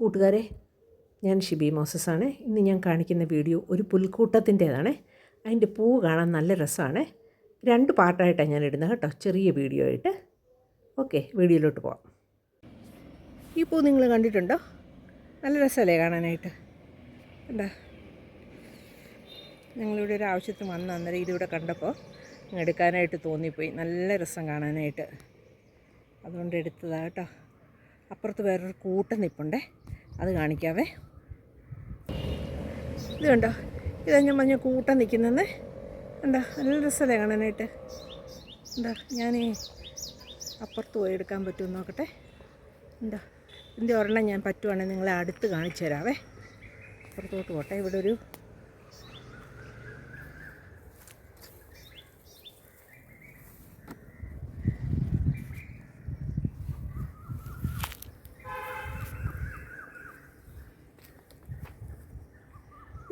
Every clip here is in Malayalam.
കൂട്ടുകാരെ, ഞാൻ ഷിബി മോസസാണ്. ഇന്ന് ഞാൻ കാണിക്കുന്ന വീഡിയോ ഒരു പുൽക്കൂട്ടത്തിൻ്റേതാണ്. അതിൻ്റെ പൂ കാണാൻ നല്ല രസമാണ്. 2 പാർട്ടായിട്ടാണ് ഞാൻ ഇടുന്നത് കേട്ടോ, ചെറിയ വീഡിയോ ആയിട്ട്. ഓക്കെ, വീഡിയോയിലോട്ട് പോകാം. ഈ പൂ നിങ്ങൾ കണ്ടിട്ടുണ്ടോ? നല്ല രസമല്ലേ കാണാനായിട്ട്? എന്താ, ഞങ്ങളിവിടെ ഒരു ആവശ്യത്തിന് വന്ന അന്നേരം ഇതിവിടെ കണ്ടപ്പോൾ എടുക്കാനായിട്ട് തോന്നിപ്പോയി. നല്ല രസം കാണാനായിട്ട്, അതുകൊണ്ട് എടുത്തതാണ് കേട്ടോ. അപ്പുറത്ത് വേറൊരു കൂട്ടം നിൽപ്പുണ്ടേ, അത് കാണിക്കാവേ. ഇത് കണ്ടോ, ഇതഞ്ഞ മഞ്ഞ കൂട്ടം നിൽക്കുന്നത് കണ്ടോ? നല്ല രസമല്ലേ കാണാനായിട്ട്? എന്താ, ഞാൻ അപ്പുറത്ത് പോയി എടുക്കാൻ പറ്റുമെന്ന് നോക്കട്ടെ. എന്താ, ഇതിൻ്റെ ഒരെണ്ണം ഞാൻ പറ്റുവാണെങ്കിൽ നിങ്ങളെ അടുത്ത് കാണിച്ചു തരാവേ. അപ്പുറത്തോട്ട് പോട്ടെ. ഇവിടെ ഒരു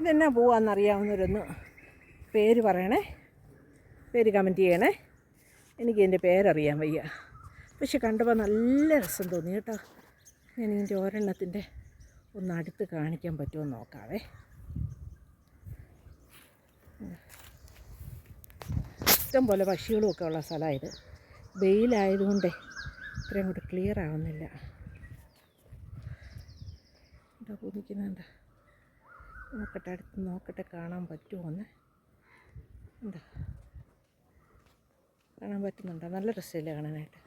ഇതെന്നാ പോവാന്നറിയാവുന്നവരൊന്ന് പേര് പറയണേ, പേര് കമൻറ്റ് ചെയ്യണേ. എനിക്ക് എൻ്റെ പേരറിയാൻ വയ്യ, പക്ഷെ കണ്ടപ്പോൾ നല്ല രസം തോന്നി കേട്ടോ. ഞാൻ ഇതിൻ്റെ ഒരെണ്ണത്തിൻ്റെ ഒന്ന് അടുത്ത് കാണിക്കാൻ പറ്റുമോ നോക്കാവേ. ഇഷ്ടം പോലെ പക്ഷികളും ഒക്കെ ഉള്ള സ്ഥലമായത്. വെയിലായതുകൊണ്ടേ ഇത്രയും കൂടെ ക്ലിയർ ആവുന്നില്ല. എന്താ കുതിക്കുന്നുണ്ട്, നോക്കട്ടെ, അടുത്ത് നോക്കട്ടെ കാണാൻ പറ്റുമോ എന്ന്. എന്താ, കാണാൻ പറ്റുന്നുണ്ടോ? നല്ല രസമില്ല കാണാനായിട്ട്.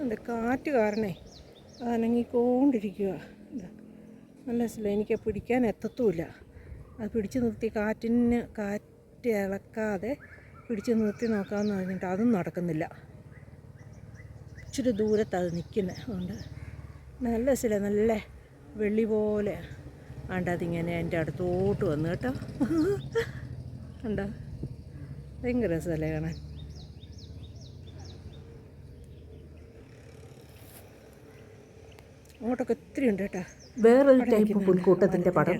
എന്താ, കാറ്റ് കാരണേ അനങ്ങിക്കൊണ്ടിരിക്കുക. എന്താ, നല്ല രസമില്ല. എനിക്ക് പിടിക്കാൻ എത്തത്തുമില്ല. അത് പിടിച്ച് നിർത്തി കാറ്റ് ഇളക്കാതെ പിടിച്ച് നിർത്തി നോക്കാമെന്ന് പറഞ്ഞിട്ട് അതും നടക്കുന്നില്ല. ഇച്ചിരി ദൂരത്താണ് അത് നിൽക്കുന്നത്. അതുകൊണ്ട് നല്ല രസമില്ല. നല്ല വെള്ളി പോലെ അതിങ്ങനെ എൻ്റെ അടുത്തോട്ട് വന്നു കേട്ടോ. കണ്ടോ, ഭയങ്കര രസമല്ലേ കാണാൻ? അങ്ങോട്ടൊക്കെ ഒത്തിരി ഉണ്ട് കേട്ടോ. വേറൊരു ടൈപ്പ് പുൽക്കൂട്ടത്തിൻ്റെ പടം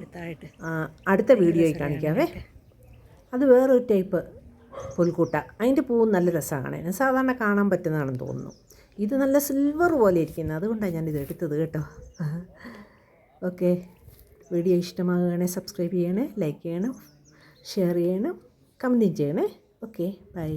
അടുത്ത വീഡിയോയിൽ കാണിക്കാവേ. അത് വേറൊരു ടൈപ്പ് പുൽക്കൂട്ട. അതിൻ്റെ പൂവും നല്ല രസമാണ് കാണാൻ. സാധാരണ കാണാൻ പറ്റുന്നതാണെന്ന് തോന്നുന്നു. ഇത് നല്ല സിൽവർ പോലെ ഇരിക്കുന്നത്, അതുകൊണ്ടാണ് ഞാനിത് എടുത്തത് കേട്ടോ. ഓക്കെ, വീഡിയോ ഇഷ്ടമാകുകയാണെങ്കിൽ സബ്സ്ക്രൈബ് ചെയ്യണേ, ലൈക്ക് ചെയ്യണം, ഷെയർ ചെയ്യണം, കമൻറ്റും ചെയ്യണേ. Okay, by.